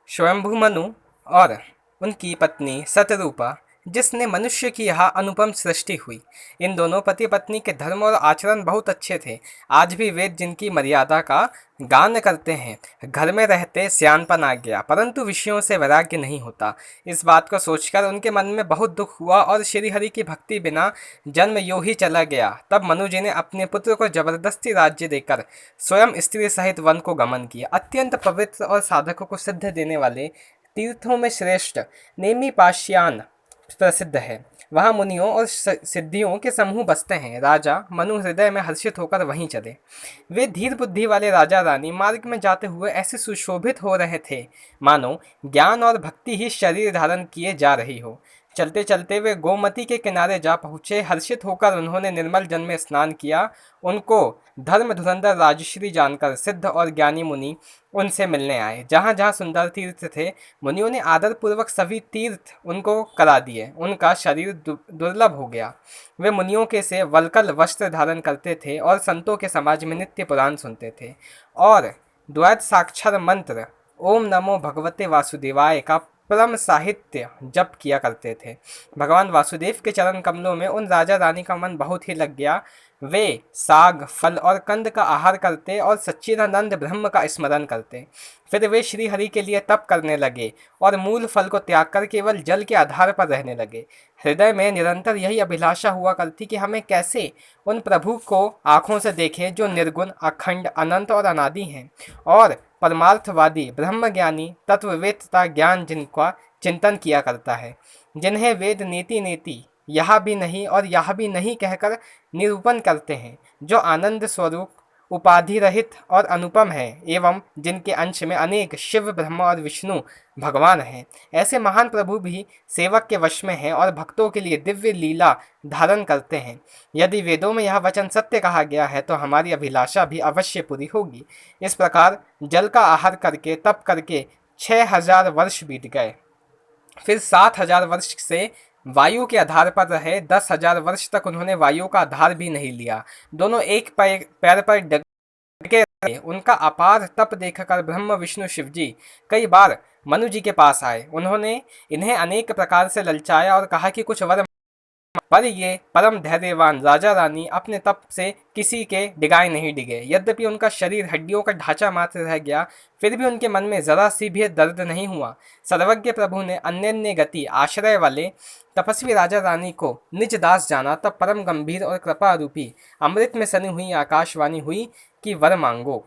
स्वयंभू मनु और उनकी पत्नी शतरूपा, जिसने मनुष्य की यह अनुपम सृष्टि हुई। इन दोनों पति पत्नी के धर्म और आचरण बहुत अच्छे थे। आज भी वेद जिनकी मर्यादा का गान करते हैं। घर में रहते सियानपन आ गया, परंतु विषयों से वैराग्य नहीं होता। इस बात को सोचकर उनके मन में बहुत दुख हुआ और श्रीहरि की भक्ति बिना जन्म यूं ही चला गया। तब मनु जी ने अपने पुत्र को जबरदस्ती राज्य देकर स्वयं स्त्री सहित वन को गमन किया। अत्यंत पवित्र और साधकों को सिद्ध देने वाले तीर्थों में श्रेष्ठ नेमी पाषाण प्रसिद्ध है। वहाँ मुनियों और सिद्धियों के समूह बसते हैं। राजा मनु हृदय में हर्षित होकर वहीं चले। वे धीर बुद्धि वाले राजा रानी मार्ग में जाते हुए ऐसे सुशोभित हो रहे थे मानो ज्ञान और भक्ति ही शरीर धारण किए जा रही हो। चलते चलते वे गोमती के किनारे जा पहुँचे। हर्षित होकर उन्होंने निर्मल जल में स्नान किया। उनको धर्म धुरंधर राजश्री जानकर सिद्ध और ज्ञानी मुनि उनसे मिलने आए। जहाँ जहाँ सुंदर तीर्थ थे, मुनियों ने आदर पूर्वक सभी तीर्थ उनको करा दिए। उनका शरीर दुर्लभ हो गया। वे मुनियों के से वल्कल वस्त्र धारण करते थे और संतों के समाज में नित्य पुराण सुनते थे और द्वैत साक्षर मंत्र ओम नमो भगवते वासुदेवाय का परम साहित्य जप किया करते थे। भगवान वासुदेव के चरण कमलों में उन राजा रानी का मन बहुत ही लग गया। वे साग फल और कंद का आहार करते और सच्चिदानंद ब्रह्म का स्मरण करते। फिर वे श्री हरि के लिए तप करने लगे और मूल फल को त्याग कर केवल जल के आधार पर रहने लगे। हृदय में निरंतर यही अभिलाषा हुआ करती कि हमें कैसे उन प्रभु को आँखों से देखें जो निर्गुण, अखंड, अनंत और अनादि हैं और परमार्थवादी, ब्रह्मज्ञानी, तत्ववेत्ता ज्ञान जिनका चिंतन किया करता है, जिन्हें वेद नीति नीति यह भी नहीं और यह भी नहीं कहकर निरूपण करते हैं, जो आनंद स्वरूप, उपाधि रहित और अनुपम है एवं जिनके अंश में अनेक शिव, ब्रह्मा और विष्णु भगवान हैं। ऐसे महान प्रभु भी सेवक के वश में हैं और भक्तों के लिए दिव्य लीला धारण करते हैं। यदि वेदों में यह वचन सत्य कहा गया है तो हमारी अभिलाषा भी अवश्य पूरी होगी। इस प्रकार जल का आहार करके तप करके 6000 वर्ष बीत गए। फिर 7000 वर्ष से वायु के आधार पर रहे। 10,000 वर्ष तक उन्होंने वायु का आधार भी नहीं लिया। दोनों एक पैर पर डटे रहे। उनका अपार तप देखकर ब्रह्मा विष्णु शिव जी कई बार मनु जी के पास आए। उन्होंने इन्हें अनेक प्रकार से ललचाया और कहा कि कुछ वर, पर ये परम धैर्यवान राजा रानी अपने तप से किसी के डिगाए नहीं डिगे। यद्यपि उनका शरीर हड्डियों का ढांचा मात्र रह गया, फिर भी उनके मन में जरा सी भी दर्द नहीं हुआ। सर्वज्ञ प्रभु ने अन्य गति आश्रय वाले तपस्वी राजा रानी को निज दास जाना। तब परम गंभीर और कृपा रूपी अमृत में सनी हुई आकाशवाणी हुई कि वर मांगो।